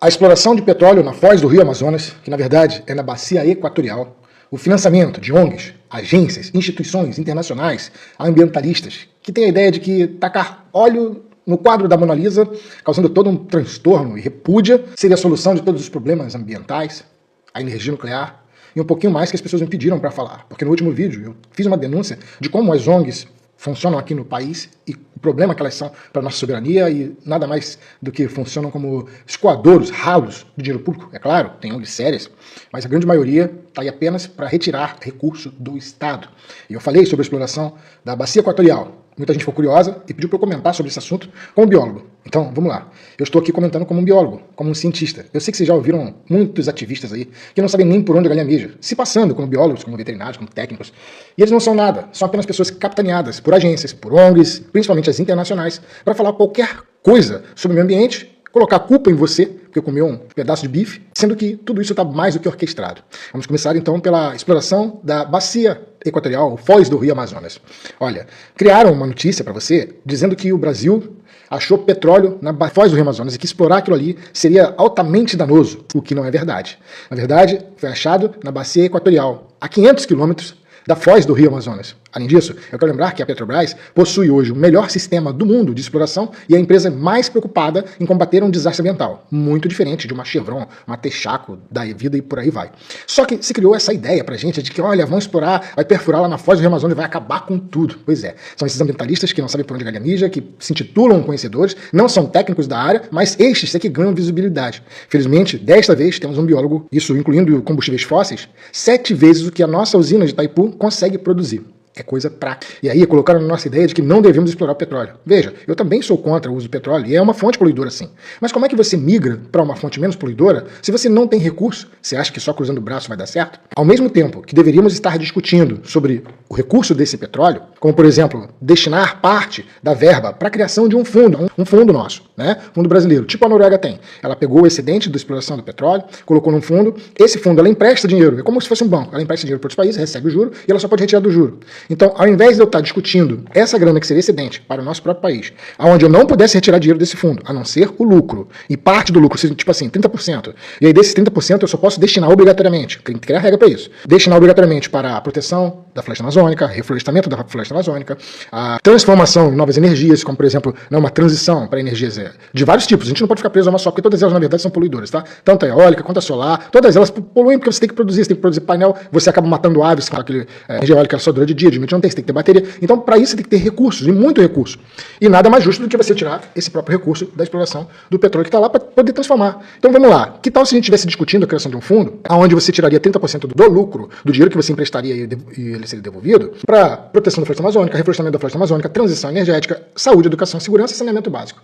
A exploração de petróleo na foz do Rio Amazonas, que na verdade é na bacia equatorial, o financiamento de ONGs, agências, instituições internacionais, ambientalistas, que têm a ideia de que tacar óleo no quadro da Mona Lisa, causando todo um transtorno e repúdia, seria a solução de todos os problemas ambientais, a energia nuclear, e um pouquinho mais que as pessoas me pediram para falar. Porque no último vídeo eu fiz uma denúncia de como as ONGs funcionam aqui no país e o problema que elas são para a nossa soberania e nada mais do que funcionam como escoadouros, ralos do dinheiro público. É claro, tem ONGs sérias, mas a grande maioria está aí apenas para retirar recurso do Estado. E eu falei sobre a exploração da bacia equatorial. Muita gente ficou curiosa e pediu para eu comentar sobre esse assunto como biólogo. Então, vamos lá. Eu estou aqui comentando como um biólogo, como um cientista. Eu sei que vocês já ouviram muitos ativistas aí que não sabem nem por onde a galinha mija, se passando como biólogos, como veterinários, como técnicos. E eles não são nada, são apenas pessoas capitaneadas por agências, por ONGs, principalmente as internacionais, para falar qualquer coisa sobre o meio ambiente, colocar a culpa em você, porque comeu um pedaço de bife, sendo que tudo isso está mais do que orquestrado. Vamos começar então pela exploração da bacia equatorial, foz do Rio Amazonas. Olha, criaram uma notícia para você dizendo que o Brasil achou petróleo na foz do Rio Amazonas e que explorar aquilo ali seria altamente danoso, o que não é verdade. Na verdade, foi achado na bacia equatorial, a 500 quilômetros da foz do Rio Amazonas. Além disso, eu quero lembrar que a Petrobras possui hoje o melhor sistema do mundo de exploração e a empresa mais preocupada em combater um desastre ambiental, muito diferente de uma Chevron, uma Texaco da vida e por aí vai. Só que se criou essa ideia pra gente de que, olha, vão explorar, vai perfurar lá na foz do Rio Amazonas e vai acabar com tudo. Pois é, são esses ambientalistas que não sabem por onde a galinha mija, que se intitulam conhecedores, não são técnicos da área, mas estes é que ganham visibilidade. Felizmente, desta vez, temos um biólogo, isso incluindo combustíveis fósseis, 7 vezes o que a nossa usina de Itaipu consegue produzir. É coisa prática. E aí colocaram na nossa ideia de que não devemos explorar o petróleo. Veja, eu também sou contra o uso do petróleo e é uma fonte poluidora sim. Mas como é que você migra para uma fonte menos poluidora se você não tem recurso? Você acha que só cruzando o braço vai dar certo? Ao mesmo tempo que deveríamos estar discutindo sobre o recurso desse petróleo, como por exemplo, destinar parte da verba para a criação de um fundo nosso, né? Fundo brasileiro, tipo a Noruega tem. Ela pegou o excedente da exploração do petróleo, colocou num fundo, esse fundo ela empresta dinheiro, é como se fosse um banco, ela empresta dinheiro para outros países, recebe o juro e ela só pode retirar do juro. Então, ao invés de eu estar discutindo essa grana que seria excedente para o nosso próprio país, onde eu não pudesse retirar dinheiro desse fundo, a não ser o lucro, e parte do lucro, tipo assim, 30%, e aí desses 30% eu só posso destinar obrigatoriamente, tem que criar regra para isso, destinar obrigatoriamente para a proteção da floresta amazônica, reflorestamento da floresta amazônica, a transformação em novas energias, como por exemplo, uma transição para energias de vários tipos. A gente não pode ficar preso a uma só, porque todas elas na verdade são poluidoras, tá? Tanto a eólica quanto a solar, todas elas poluem porque você tem que produzir painel, você acaba matando aves com aquele energia eólica só dura de dia, de noite não tem, você tem que ter bateria. Então, para isso, você tem que ter recursos, e muito recurso. E nada mais justo do que você tirar esse próprio recurso da exploração do petróleo que está lá para poder transformar. Então, vamos lá. Que tal se a gente estivesse discutindo a criação de um fundo, onde você tiraria 30% do lucro, do dinheiro que você emprestaria e ele seria devolvido, para proteção da floresta amazônica, reflorestamento da floresta amazônica, transição energética, saúde, educação, segurança e saneamento básico.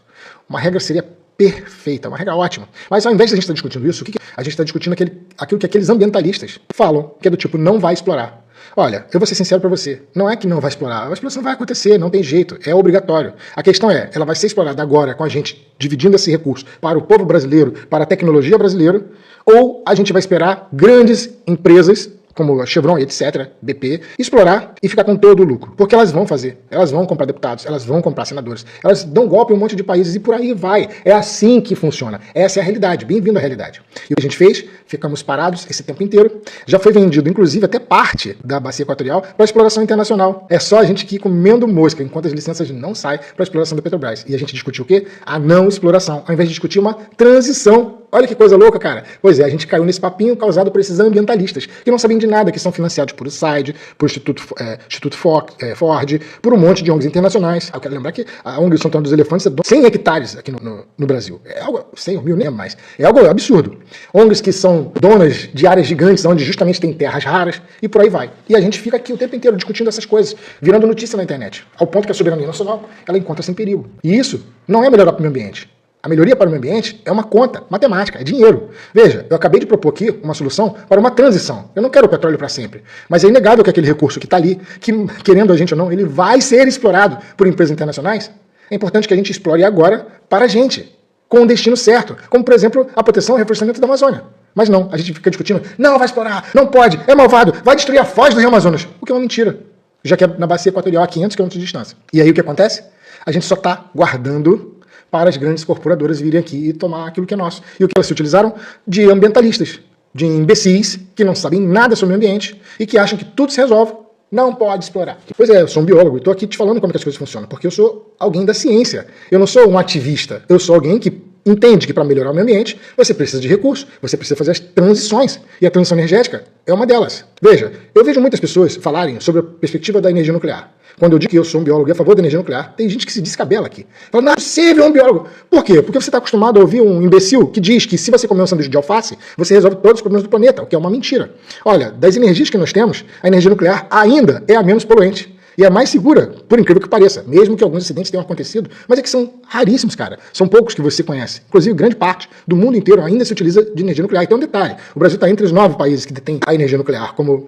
Uma regra seria perfeita, uma regra ótima. Mas ao invés de a gente estar discutindo isso, a gente está discutindo aquilo que aqueles ambientalistas falam, que é do tipo, não vai explorar. Olha, eu vou ser sincero para você, não é que não vai explorar, a exploração vai acontecer, não tem jeito, é obrigatório. A questão é, ela vai ser explorada agora com a gente dividindo esse recurso para o povo brasileiro, para a tecnologia brasileira, ou a gente vai esperar grandes empresas como a Chevron, etc., BP, explorar e ficar com todo o lucro. Porque elas vão fazer, elas vão comprar deputados, elas vão comprar senadores, elas dão golpe em um monte de países e por aí vai. É assim que funciona. Essa é a realidade, bem-vindo à realidade. E o que a gente fez? Ficamos parados esse tempo inteiro. Já foi vendido, inclusive, até parte da bacia equatorial para exploração internacional. É só a gente que ir comendo mosca, enquanto as licenças não saem para a exploração da Petrobras. E a gente discutiu o quê? A não exploração, ao invés de discutir uma transição. Olha que coisa louca, cara. Pois é, a gente caiu nesse papinho causado por esses ambientalistas, que não sabem de nada, que são financiados por USAID, por Instituto Ford, por um monte de ONGs internacionais. Eu quero lembrar que a ONG Santana dos Elefantes é 100 hectares aqui no Brasil. É algo, 100 mil nem é mais. É algo absurdo. ONGs que são donas de áreas gigantes, onde justamente tem terras raras, e por aí vai. E a gente fica aqui o tempo inteiro discutindo essas coisas, virando notícia na internet, ao ponto que a soberania nacional, ela encontra-se em perigo. E isso não é melhorar para o meio ambiente. A melhoria para o meio ambiente é uma conta matemática, é dinheiro. Veja, eu acabei de propor aqui uma solução para uma transição. Eu não quero o petróleo para sempre, mas é inegável que aquele recurso que está ali, que querendo a gente ou não, ele vai ser explorado por empresas internacionais. É importante que a gente explore agora para a gente, com o destino certo, como por exemplo a proteção e reflorestamento da Amazônia. Mas não, a gente fica discutindo, não vai explorar, não pode, é malvado, vai destruir a foz do Rio Amazonas, o que é uma mentira, já que é na bacia equatorial a 500 km de distância. E aí o que acontece? A gente só está guardando para as grandes corporadoras virem aqui e tomar aquilo que é nosso. E o que elas se utilizaram? De ambientalistas, de imbecis que não sabem nada sobre o ambiente e que acham que tudo se resolve. Não pode explorar. Pois é, eu sou um biólogo e estou aqui te falando como que as coisas funcionam, porque eu sou alguém da ciência. Eu não sou um ativista, eu sou alguém que entende que para melhorar o meio ambiente você precisa de recursos, você precisa fazer as transições. E a transição energética é uma delas. Veja, eu vejo muitas pessoas falarem sobre a perspectiva da energia nuclear. Quando eu digo que eu sou um biólogo e a favor da energia nuclear, tem gente que se descabela aqui. Fala, não é possível, é um biólogo. Por quê? Porque você está acostumado a ouvir um imbecil que diz que se você comer um sanduíche de alface, você resolve todos os problemas do planeta, o que é uma mentira. Olha, das energias que nós temos, a energia nuclear ainda é a menos poluente. E é mais segura, por incrível que pareça, mesmo que alguns acidentes tenham acontecido, mas é que são raríssimos, cara. São poucos que você conhece. Inclusive, grande parte do mundo inteiro ainda se utiliza de energia nuclear. E tem um detalhe, o Brasil está entre os 9 países que detêm a energia nuclear. Como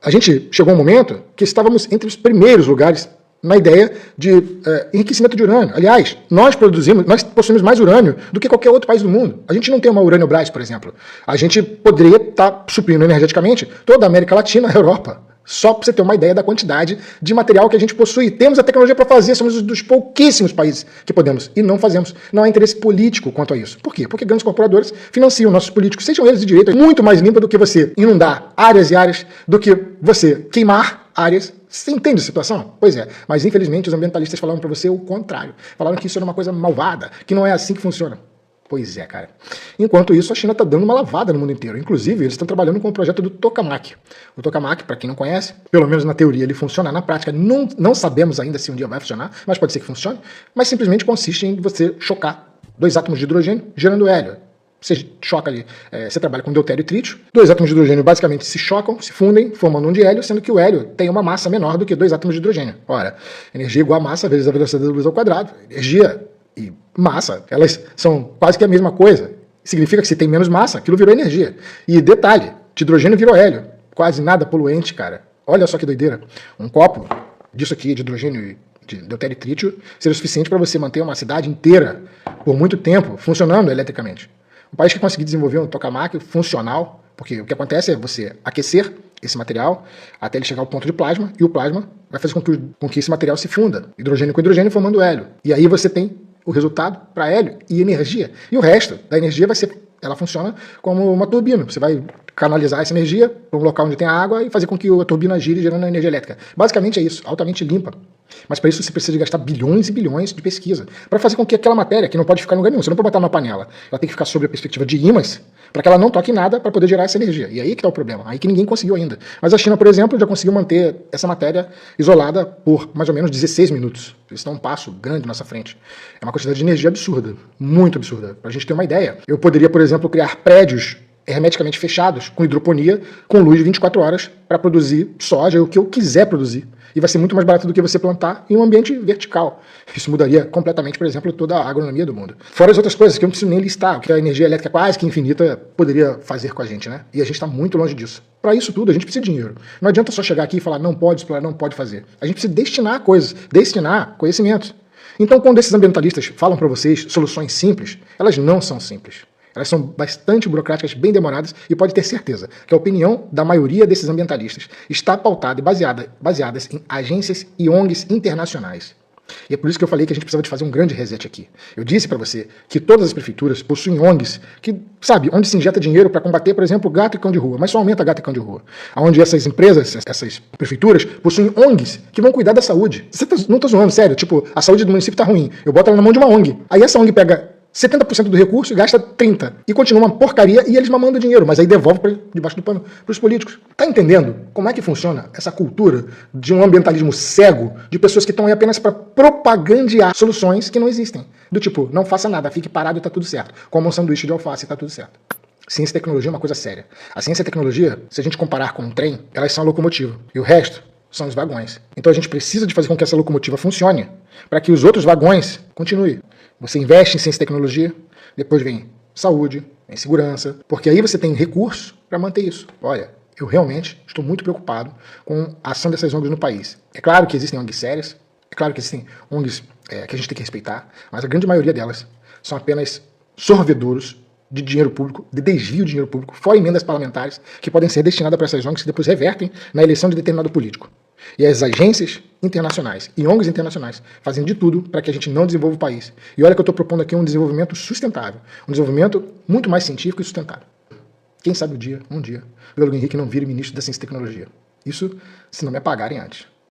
a gente chegou a um momento que estávamos entre os primeiros lugares na ideia de enriquecimento de urânio. Aliás, nós possuímos mais urânio do que qualquer outro país do mundo. A gente não tem uma Uraniobras, por exemplo. A gente poderia estar suprindo energeticamente toda a América Latina, a Europa. Só para você ter uma ideia da quantidade de material que a gente possui. Temos a tecnologia para fazer, somos dos pouquíssimos países que podemos. E não fazemos. Não há interesse político quanto a isso. Por quê? Porque grandes corporadores financiam nossos políticos, sejam eles de direita, muito mais limpa do que você inundar áreas e áreas, do que você queimar áreas. Você entende a situação? Pois é. Mas infelizmente os ambientalistas falaram para você o contrário. Falaram que isso era uma coisa malvada, que não é assim que funciona. Pois é, cara. Enquanto isso, a China está dando uma lavada no mundo inteiro. Inclusive, eles estão trabalhando com o projeto do tokamak. O tokamak, para quem não conhece, pelo menos na teoria ele funciona, na prática não sabemos ainda se um dia vai funcionar, mas pode ser que funcione, mas simplesmente consiste em você chocar 2 átomos de hidrogênio gerando hélio. Você choca ali, você trabalha com deutério e trítio, 2 átomos de hidrogênio basicamente se chocam, se fundem, formando um de hélio, sendo que o hélio tem uma massa menor do que 2 átomos de hidrogênio. Ora, energia igual a massa vezes a velocidade da luz ao quadrado. Energia e massa, elas são quase que a mesma coisa. Significa que se tem menos massa, aquilo virou energia. E detalhe, de hidrogênio virou hélio. Quase nada poluente, cara. Olha só que doideira. Um copo disso aqui, de hidrogênio e de deutério e trítio, seria o suficiente para você manter uma cidade inteira, por muito tempo, funcionando eletricamente. Um país que conseguir desenvolver um tokamak funcional, porque o que acontece é você aquecer esse material até ele chegar ao ponto de plasma, e o plasma vai fazer com que esse material se funda, hidrogênio com hidrogênio formando hélio. E aí você tem o resultado para hélio e energia. E o resto da energia ela funciona como uma turbina. Você vai canalizar essa energia para um local onde tem água e fazer com que a turbina gire gerando energia elétrica. Basicamente é isso, altamente limpa. Mas para isso você precisa de gastar bilhões e bilhões de pesquisa para fazer com que aquela matéria, que não pode ficar em lugar nenhum, você não pode botar numa panela, ela tem que ficar sob a perspectiva de ímãs para que ela não toque em nada para poder gerar essa energia. E aí que está o problema, aí que ninguém conseguiu ainda. Mas a China, por exemplo, já conseguiu manter essa matéria isolada por mais ou menos 16 minutos. Isso é um passo grande na nossa frente. É uma quantidade de energia absurda, muito absurda. Para a gente ter uma ideia, eu poderia, por exemplo, criar prédios hermeticamente fechados, com hidroponia, com luz de 24 horas, para produzir soja, o que eu quiser produzir. E vai ser muito mais barato do que você plantar em um ambiente vertical. Isso mudaria completamente, por exemplo, toda a agronomia do mundo. Fora as outras coisas que eu não preciso nem listar, o que a energia elétrica quase que infinita poderia fazer com a gente, né? E a gente está muito longe disso. Para isso tudo, a gente precisa de dinheiro. Não adianta só chegar aqui e falar, não pode explorar, não pode fazer. A gente precisa destinar coisas, destinar conhecimento. Então, quando esses ambientalistas falam para vocês soluções simples, elas não são simples. Elas são bastante burocráticas, bem demoradas, e pode ter certeza que a opinião da maioria desses ambientalistas está pautada e baseadas em agências e ONGs internacionais. E é por isso que eu falei que a gente precisava de fazer um grande reset aqui. Eu disse para você que todas as prefeituras possuem ONGs que, sabe, onde se injeta dinheiro para combater, por exemplo, gato e cão de rua, mas só aumenta gato e cão de rua. Onde essas empresas, essas prefeituras, possuem ONGs que vão cuidar da saúde. Não tô zoando, sério, tipo, a saúde do município tá ruim, eu boto ela na mão de uma ONG. Aí essa ONG pega 70% do recurso e gasta 30%. E continua uma porcaria e eles mamando dinheiro, mas aí devolve para debaixo do pano para os políticos. Tá entendendo como é que funciona essa cultura de um ambientalismo cego, de pessoas que estão aí apenas para propagandear soluções que não existem? Do tipo, não faça nada, fique parado e tá tudo certo. Coma um sanduíche de alface e tá tudo certo. Ciência e tecnologia é uma coisa séria. A ciência e a tecnologia, se a gente comparar com um trem, elas são a locomotiva. E o resto são os vagões. Então a gente precisa de fazer com que essa locomotiva funcione, para que os outros vagões continuem. Você investe em ciência e tecnologia, depois vem saúde, vem segurança, porque aí você tem recursos para manter isso. Olha, eu realmente estou muito preocupado com a ação dessas ONGs no país. É claro que existem ONGs sérias, é claro que existem ONGs que a gente tem que respeitar, mas a grande maioria delas são apenas sorvedouros de dinheiro público, de desvio de dinheiro público, fora emendas parlamentares, que podem ser destinadas para essas ONGs que depois revertem na eleição de determinado político. E as agências internacionais e ONGs internacionais fazendo de tudo para que a gente não desenvolva o país. E olha que eu estou propondo aqui um desenvolvimento sustentável, um desenvolvimento muito mais científico e sustentável. Quem sabe um dia, o Pedro Henrique não vire ministro da Ciência e Tecnologia. Isso se não me apagarem antes.